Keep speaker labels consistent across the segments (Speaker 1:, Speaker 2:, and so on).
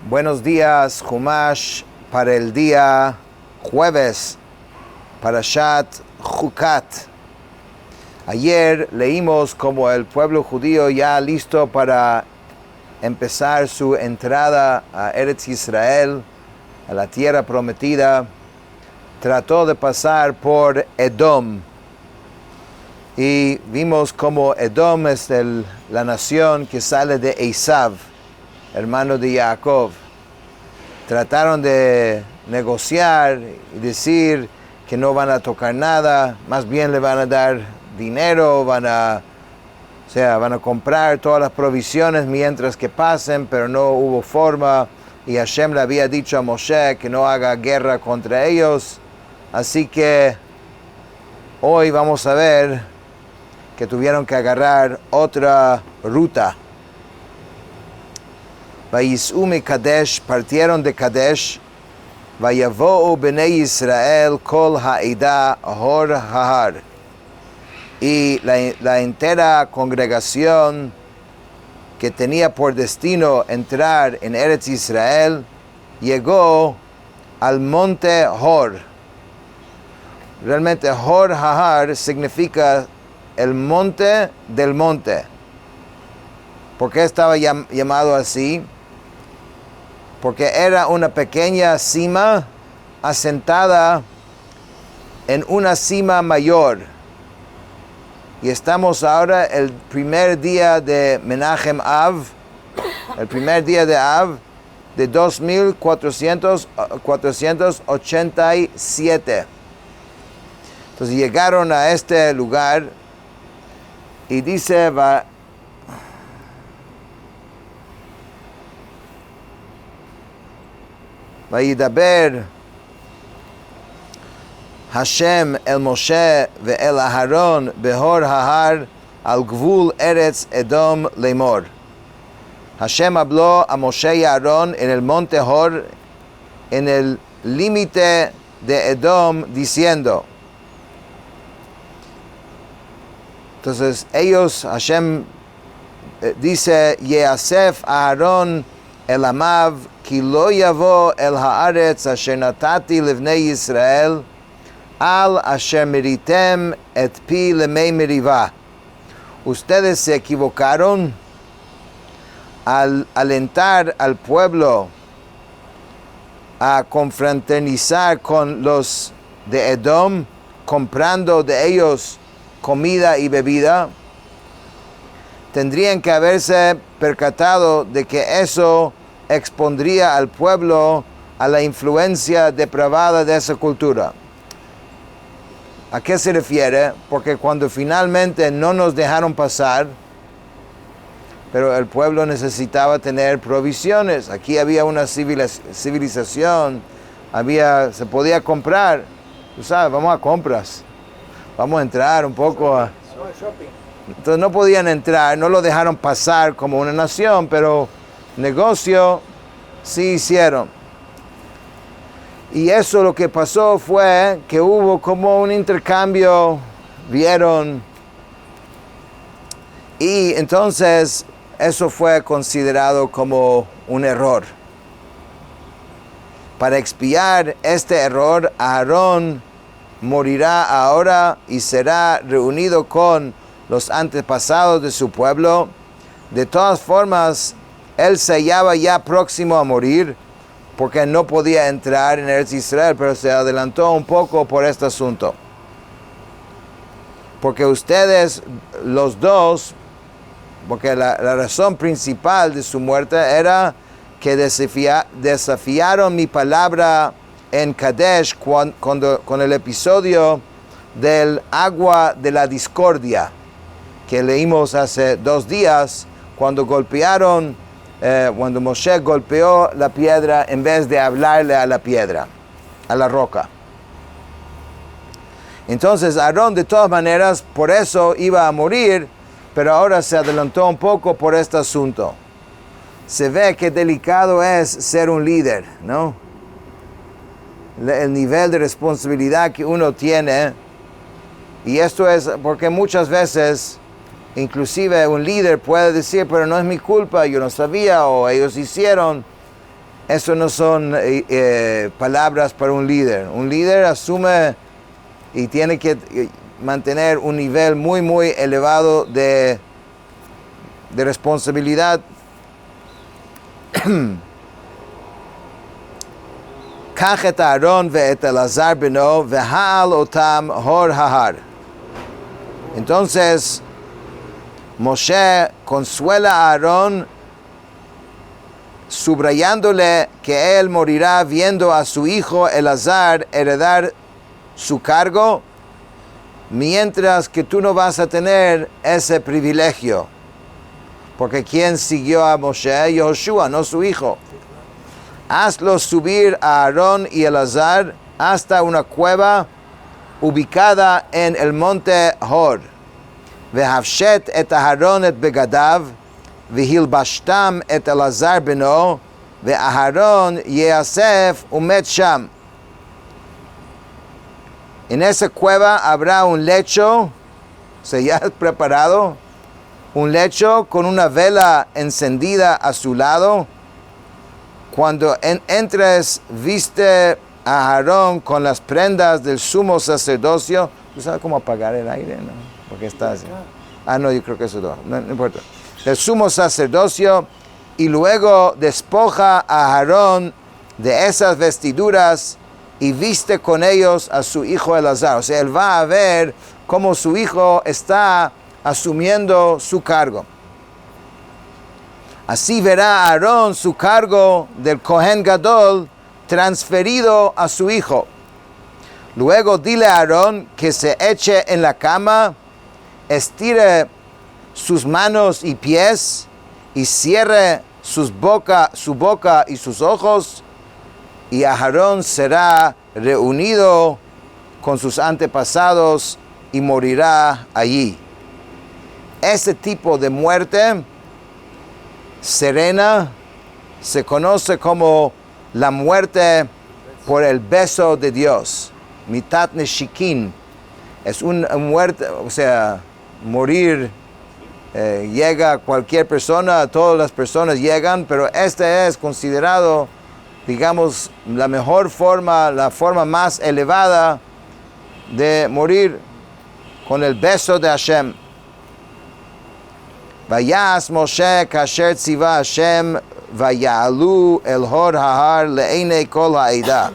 Speaker 1: Buenos días, Humash, para el día jueves, Parashat Chukat. Ayer leímos como el pueblo judío ya listo para empezar su entrada a Eretz Israel, a la tierra prometida, trató de pasar por Edom. Y vimos como Edom es la nación que sale de Esav, hermano de Jacob. Trataron de negociar y decir que no van a tocar nada, más bien le van a dar dinero, van a comprar todas las provisiones mientras que pasen, pero no hubo forma. Y Hashem le había dicho a Moshe que no haga guerra contra ellos. Así que hoy vamos a ver que tuvieron que agarrar otra ruta. Vayis'u mi Kadesh, partieron de Kadesh, vayavo'u bnei Israel kol ha'ida hor hahar. Y la entera congregación que tenía por destino entrar en Eretz Israel, llegó al monte Hor. Realmente Hor hahar significa el monte del monte. ¿Por qué estaba llamado así? Porque era una pequeña cima asentada en una cima mayor. Y estamos ahora el primer día de Menachem Av, el primer día de Av de 2487. Entonces llegaron a este lugar y dice, Vayidaber Hashem el Moshe ve'el Aharon behor hahar al gvul Eretz Edom lemor. Hashem habló a Moshe y Aarón en el monte Hor, en el límite de Edom, diciendo. Entonces ellos, Hashem dice, Yeasef Aarón el Amav, ki lo yavo el haaretz asher natati livnei Yisrael, al asher meritem et pi lemei merivah. Ustedes se equivocaron al alentar al pueblo a confraternizar con los de Edom, comprando de ellos comida y bebida. Tendrían que haberse percatado de que eso expondría al pueblo a la influencia depravada de esa cultura. ¿A qué se refiere? Porque cuando finalmente no nos dejaron pasar, pero el pueblo necesitaba tener provisiones. Aquí había una civilización, se podía comprar. Tú sabes, vamos a compras. Vamos a entrar un poco a... Entonces no podían entrar, no lo dejaron pasar como una nación, pero negocio sí hicieron. Y eso lo que pasó fue que hubo como un intercambio, vieron, y entonces eso fue considerado como un error. Para expiar este error, Aarón morirá ahora y será reunido con los antepasados de su pueblo. De todas formas, él se hallaba ya próximo a morir porque no podía entrar en Eretz Israel, pero se adelantó un poco por este asunto. Porque ustedes, los dos, porque la razón principal de su muerte era que desafiaron mi palabra en Kadesh con el episodio del agua de la discordia que leímos hace 2 días, cuando cuando Moshe golpeó la piedra en vez de hablarle a la piedra, a la roca. Entonces Aarón de todas maneras por eso iba a morir, pero ahora se adelantó un poco por este asunto. Se ve que delicado es ser un líder, ¿no? El nivel de responsabilidad que uno tiene, y esto es porque muchas veces inclusive un líder puede decir, pero no es mi culpa, yo no sabía, o ellos hicieron. Eso no son palabras para un líder. Un líder asume y tiene que mantener un nivel muy, muy elevado de responsabilidad. קח את אהרון ואת אלעזר בנו והעל אותם הור ההר. Entonces Moshe consuela a Aarón subrayándole que él morirá viendo a su hijo Elazar heredar su cargo, mientras que tú no vas a tener ese privilegio. Porque ¿quién siguió a Moshe? Yoshua, no su hijo. Hazlo subir a Aarón y Elazar hasta una cueva ubicada en el monte Hor. והפשט את אהרון את בגדיו, והלבשתם את אלעזר בנו, ואהרון ייאסף ומת שם. En esa cueva habrá un lecho, ya preparado, un lecho con una vela encendida a su lado. Cuando entres, viste a Aarón con las prendas del sumo sacerdocio. ¿Tú sabes cómo apagar el aire? No, porque está así. No, yo creo que eso no importa. Del sumo sacerdocio, y luego despoja a Aarón de esas vestiduras y viste con ellos a su hijo Elazar. O sea, él va a ver cómo su hijo está asumiendo su cargo. Así verá Aarón su cargo del Kohen Gadol transferido a su hijo. Luego dile a Aarón que se eche en la cama, estire sus manos y pies y cierre su boca y sus ojos, y Aarón será reunido con sus antepasados y morirá allí. Ese tipo de muerte serena se conoce como la muerte por el beso de Dios. Mitat Neshikin. Es una muerte, o sea, morir llega a cualquier persona, todas las personas llegan, pero este es considerado, digamos, la mejor forma, la forma más elevada de morir, con el beso de Hashem. Vayas Moshe kasher tziva Hashem vaya'alu el hor hahar le'einei kol ha'edah.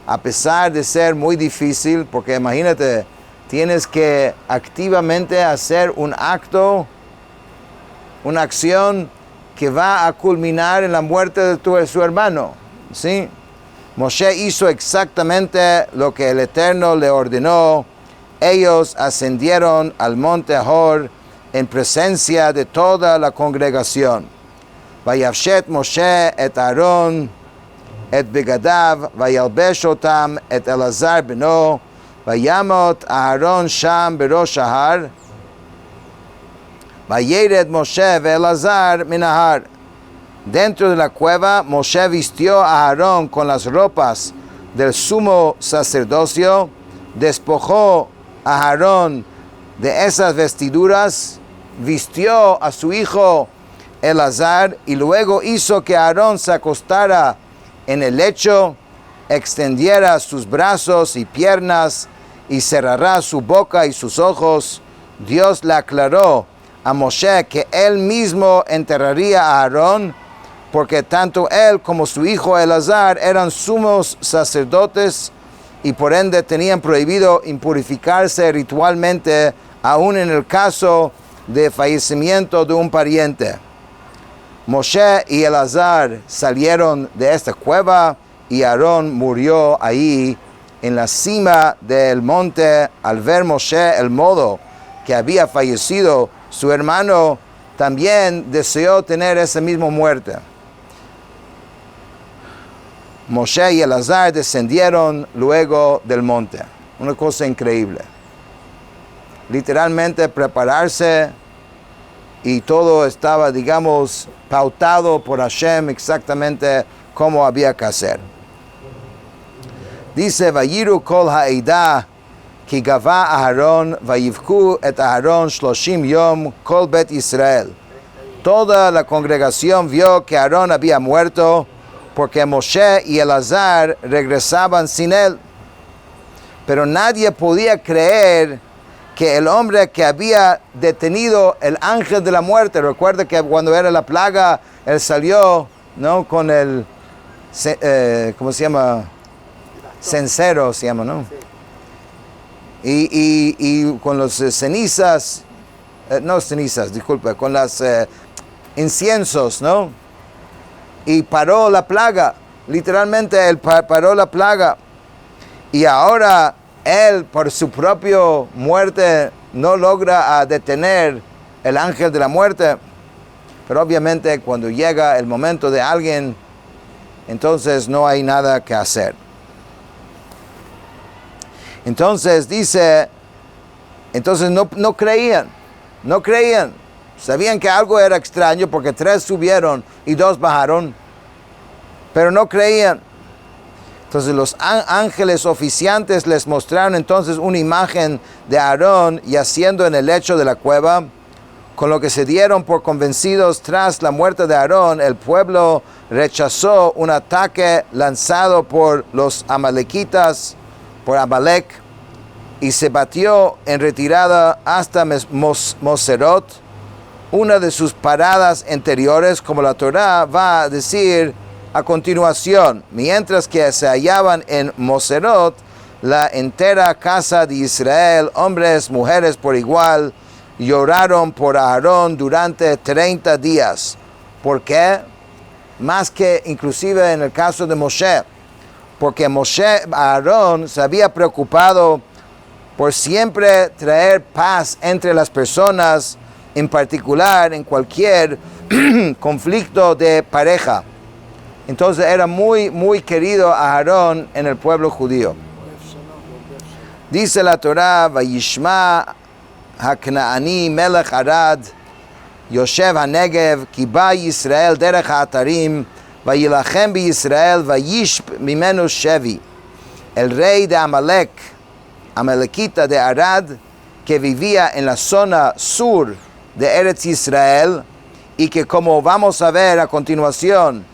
Speaker 1: A pesar de ser muy difícil, porque imagínate, tienes que activamente hacer un acto, una acción que va a culminar en la muerte de su hermano, ¿sí? Moshe hizo exactamente lo que el Eterno le ordenó. Ellos ascendieron al monte Hor en presencia de toda la congregación. Vayavshet Moshe et Aarón et begadav, vayalbesh otam et Elazar beno, vayamot Aarón sham berosh ahar, vayered Moshe ve Elazar minahar. Dentro de la cueva, Moshe vistió a Aarón con las ropas del sumo sacerdocio, despojó a Aarón de esas vestiduras, vistió a su hijo Elazar y luego hizo que Aarón se acostara en el lecho, extendiera sus brazos y piernas y cerrará su boca y sus ojos. Dios le aclaró a Moshe que él mismo enterraría a Aarón, porque tanto él como su hijo Elazar eran sumos sacerdotes y por ende tenían prohibido impurificarse ritualmente, aun en el caso de fallecimiento de un pariente. Moshe y Elazar salieron de esta cueva y Aarón murió ahí en la cima del monte. Al ver Moshe el modo que había fallecido su hermano, también deseó tener esa misma muerte. Moshe y Elazar descendieron luego del monte. Una cosa increíble. Literalmente prepararse, y todo estaba, digamos, pautado por Hashem exactamente como había que hacer. Dice, Vayiru kol ha'edah ki gava Aharon vayivku et Aharon 30 yom kol bet Israel. Toda la congregación vio que Aarón había muerto porque Moshe y Elazar regresaban sin él. Pero nadie podía creer que el hombre que había detenido el ángel de la muerte, recuerda que cuando era la plaga, él salió, ¿no?, con el, ¿cómo se llama? Cencero se llama, ¿no? Y con los cenizas, no cenizas, disculpe, con las inciensos, ¿no? Y paró la plaga, literalmente él paró la plaga. Y ahora él por su propia muerte no logra detener el ángel de la muerte. Pero obviamente cuando llega el momento de alguien, entonces no hay nada que hacer. Entonces dice, entonces no creían. Sabían que algo era extraño porque 3 subieron y 2 bajaron, pero no creían. Entonces los ángeles oficiantes les mostraron entonces una imagen de Aarón yaciendo en el lecho de la cueva, con lo que se dieron por convencidos. Tras la muerte de Aarón, el pueblo rechazó un ataque lanzado por los amalequitas, por Amalek, y se batió en retirada hasta Moserot, una de sus paradas anteriores, como la Torá va a decir a continuación. Mientras que se hallaban en Moserot, la entera casa de Israel, hombres, mujeres por igual, lloraron por Aarón durante 30 días. ¿Por qué? Más que inclusive en el caso de Moshe. Porque Aarón se había preocupado por siempre traer paz entre las personas, en particular en cualquier conflicto de pareja. Entonces era muy querido a Aarón en el pueblo judío. Dice la Torá, Vayishma HaKnaani Melech Arad Yoshev HaNegev Ki ba Yisrael derech ha'atarim Vayilachem bi-Yisrael Vayishb mimenu Shevi. El rey de Amalek, Amalequita de Arad, que vivía en la zona sur de Eretz Israel y que, como vamos a ver a continuación,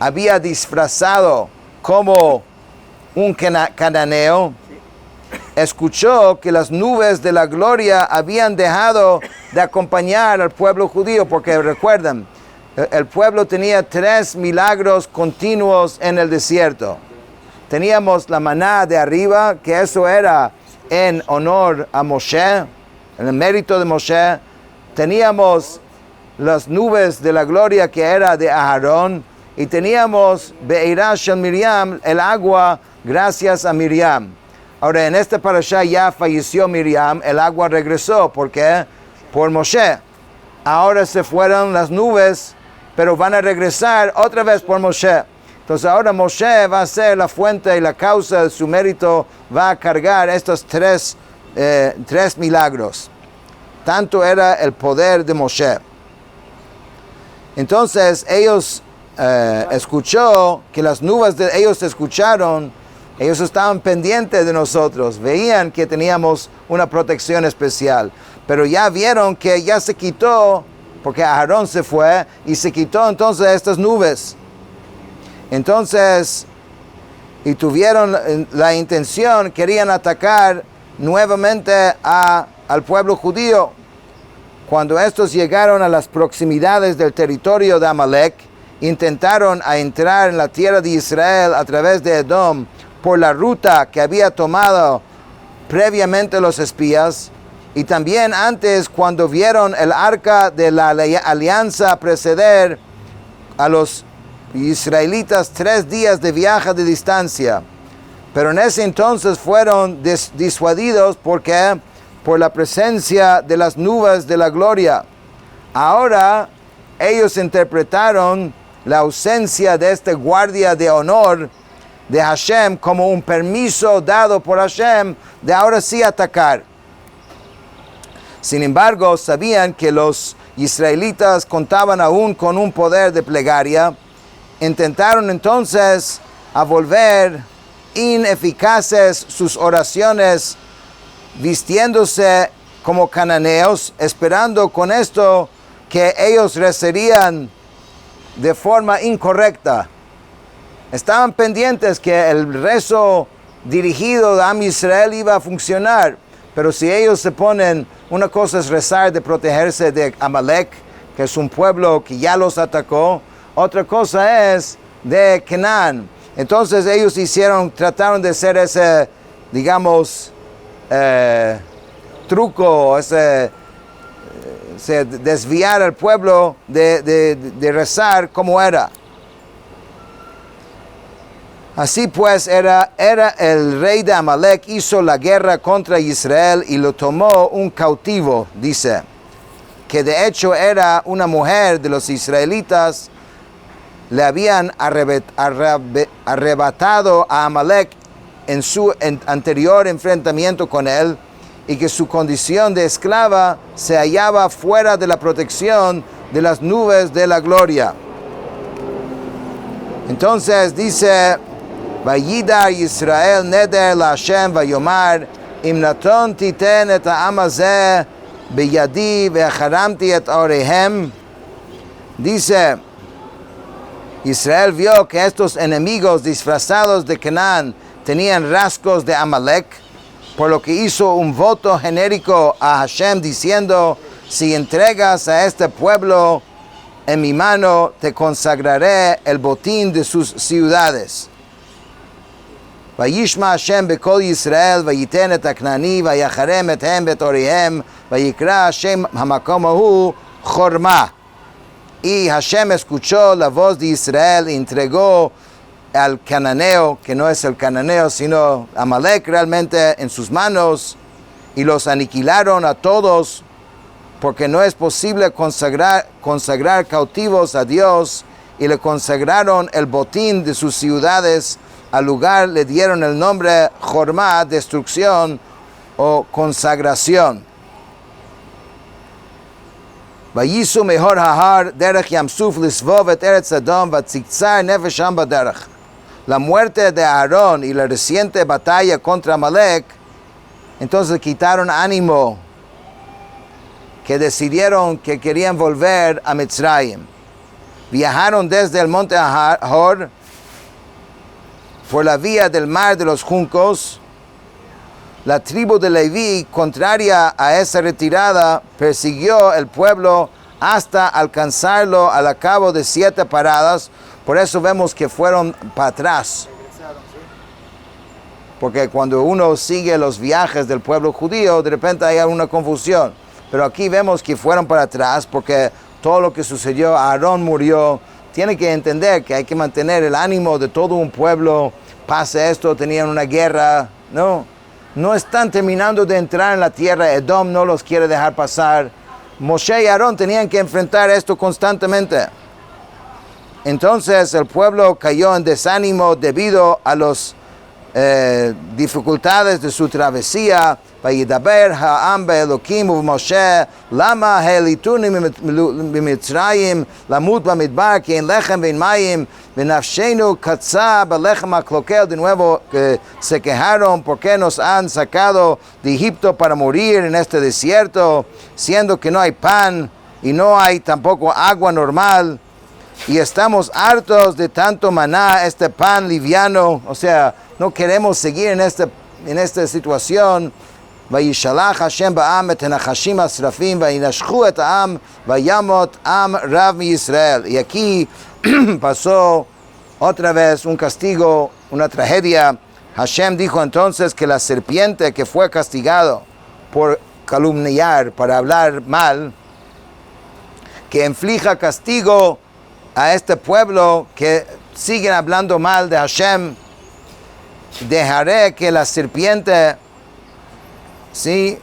Speaker 1: había disfrazado como un cananeo, escuchó que las nubes de la gloria habían dejado de acompañar al pueblo judío, porque recuerden, el pueblo tenía 3 milagros continuos en el desierto. Teníamos la maná de arriba, que eso era en honor a Moshe, en el mérito de Moshe. Teníamos las nubes de la gloria, que era de Aarón. Y teníamos Be'irah Shel Miriam, el agua gracias a Miriam. Ahora en esta parashá ya falleció Miriam, el agua regresó. ¿Por qué? Por Moshe. Ahora se fueron las nubes, pero van a regresar otra vez por Moshe. Entonces ahora Moshe va a ser la fuente y la causa de su mérito, va a cargar estos 3 milagros. Tanto era el poder de Moshe. Entonces ellos escuchó que las nubes ellos escucharon, ellos estaban pendientes de nosotros, veían que teníamos una protección especial, pero ya vieron que ya se quitó, porque Aarón se fue y se quitó entonces estas nubes. Entonces, y tuvieron la intención, querían atacar nuevamente al pueblo judío. Cuando estos llegaron a las proximidades del territorio de Amalek, intentaron entrar en la tierra de Israel a través de Edom por la ruta que había tomado previamente los espías, y también antes cuando vieron el arca de la alianza preceder a los israelitas 3 días de viaje de distancia. Pero en ese entonces fueron disuadidos porque por la presencia de las nubes de la gloria. Ahora ellos interpretaron la ausencia de este guardia de honor de Hashem como un permiso dado por Hashem de ahora sí atacar. Sin embargo, sabían que los israelitas contaban aún con un poder de plegaria. Intentaron entonces a volver ineficaces sus oraciones, vistiéndose como cananeos, esperando con esto que ellos rezarían de forma incorrecta. estaban pendientes que el rezo dirigido de Am Israel iba a funcionar. Pero si ellos se ponen, una cosa es rezar de protegerse de Amalek, que es un pueblo que ya los atacó. Otra cosa es de Canaán. Entonces ellos trataron de hacer ese, digamos, truco, desviar al pueblo de rezar como era. Así pues, era el rey de Amalek, hizo la guerra contra Israel y lo tomó un cautivo, dice, que de hecho era una mujer de los israelitas. Le habían arrebatado a Amalek en su anterior enfrentamiento con él, y que su condición de esclava se hallaba fuera de la protección de las nubes de la gloria. Entonces dice, Vayidar Israel neder la Hashem vayomar, im naton titen et ha'am hazeh beyadi ve'acharamti et orehem. Dice, Israel vio que estos enemigos disfrazados de Canaán tenían rasgos de Amalek, por lo que hizo un voto genérico a Hashem diciendo, si entregas a este pueblo en mi mano, te consagraré el botín de sus ciudades. Vayishma Hashem bekol Yisrael, vayiten et haknani, vayacharem ethem betorihem, vayikra Hashem hamakom ahu Chorma. Y Hashem escuchó la voz de Israel y entregó al cananeo, que no es el cananeo, sino Amalek realmente, en sus manos, y los aniquilaron a todos, porque no es posible consagrar cautivos a Dios, y le consagraron el botín de sus ciudades. Al lugar le dieron el nombre Jorma, destrucción o consagración. Vayisu mehor hahar derech yamsuf lisvov et eretz Edom vatziktzar nefesham baderech. La muerte de Aarón y la reciente batalla contra Amalek, entonces quitaron ánimo, que decidieron que querían volver a Mitzrayim. Viajaron desde el monte Hor por la vía del mar de los juncos. La tribu de Leví, contraria a esa retirada, persiguió el pueblo hasta alcanzarlo al cabo de 7 paradas. Por eso vemos que fueron para atrás. Porque cuando uno sigue los viajes del pueblo judío, de repente hay una confusión. Pero aquí vemos que fueron para atrás porque todo lo que sucedió, Aarón murió. Tiene que entender que hay que mantener el ánimo de todo un pueblo. Pasa esto, tenían una guerra, no están terminando de entrar en la tierra. Edom no los quiere dejar pasar. Moshe y Aarón tenían que enfrentar esto constantemente. Entonces el pueblo cayó en desánimo debido a las dificultades de su travesía. Vayidaber ha'am be'elokim u'Moshe lama ha'elituni b'Mitzrayim lamut b'midbar ki en lechem ve'en mayim v'nafshenu katza b'lechem ha'klokel. De nuevo se quejaron, ¿por qué nos han sacado de Egipto para morir en este desierto, siendo que no hay pan y no hay tampoco agua normal? Y estamos hartos de tanto maná, este pan liviano. O sea, no queremos seguir en esta situación. Vayishalach Hashem ba'am et hanachashim asrafim vayinashchu et ha'am vayamot am rav mi Israel. Y aquí pasó otra vez un castigo, una tragedia. Hashem dijo entonces que la serpiente que fue castigado por calumniar, para hablar mal, que inflija castigo a este pueblo que siguen hablando mal de Hashem. Dejaré que la serpiente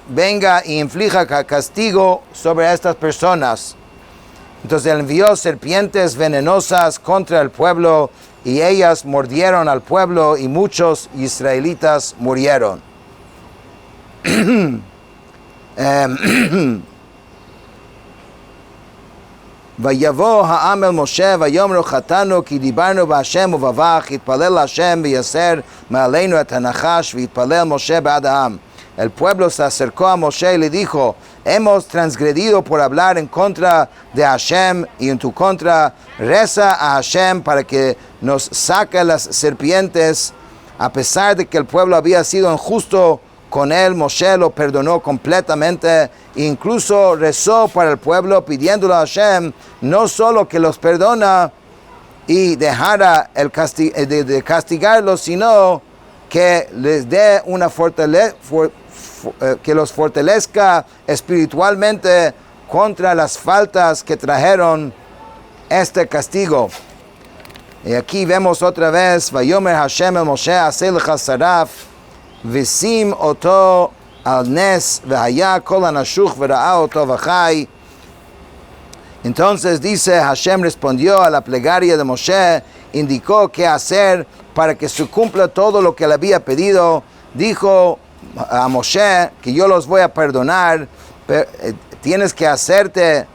Speaker 1: venga y inflija castigo sobre estas personas. Entonces él envió serpientes venenosas contra el pueblo y ellas mordieron al pueblo y muchos israelitas murieron. ויבוא העם אל משה ויאמרו חטאנו כי דיברנו בהשם ובבך יתפלל השם ויסר מעלינו את הנחש ויתפלל משה בעד העם. El pueblo se acercó a Moshe y le dijo, hemos transgredido por hablar en contra de Hashem y en tu contra. Reza a Hashem para que nos saca las serpientes, a pesar de que el pueblo había sido injusto con él, Moshe lo perdonó completamente, incluso rezó para el pueblo pidiéndole a Hashem no solo que los perdona y dejara de castigarlos, sino que les dé una que los fortalezca espiritualmente contra las faltas que trajeron este castigo. Y aquí vemos otra vez, Vayomer Hashem el Moshe aseh lecha saraf, v'sim oto al nes, v'haya kol hanashuch v'ra'a oto v'chai. Entonces dice, Hashem respondió a la plegaria de Moshe, indicó qué hacer para que se cumpla todo lo que le había pedido. Dijo a Moshe que yo los voy a perdonar, pero tienes que hacerte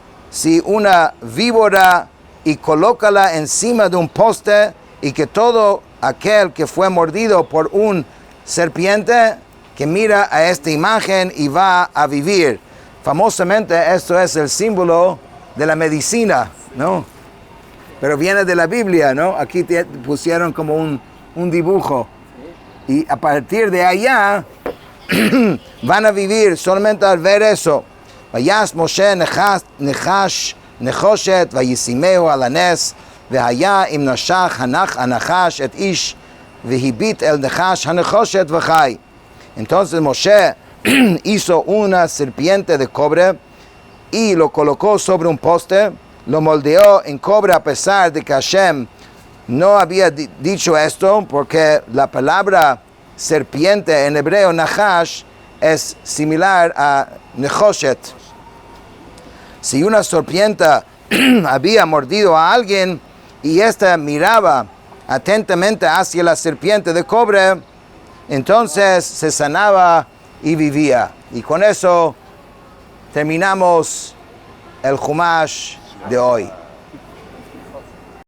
Speaker 1: una víbora y colócala encima de un poste, y que todo aquel que fue mordido por un serpiente que mira a esta imagen y va a vivir. Famosamente esto es el símbolo de la medicina, ¿no? Pero viene de la Biblia, ¿no? Aquí pusieron como un dibujo, y a partir de allá van a vivir solamente al ver eso. Vayas Moshe נחושת וישימהו על הנס והיה אם נשך הנחש את איש והביט אל נחש הנחושת וחי. Entonces Moshe hizo una serpiente de cobre y lo colocó sobre un poste, lo moldeó en cobre, a pesar de que Hashem no había dicho esto, porque la palabra serpiente en hebreo nahash es similar a nechoshet. Si una serpiente había mordido a alguien y ésta miraba atentamente hacia la serpiente de cobre, entonces se sanaba y vivía. Y con eso terminamos el Chumash de hoy.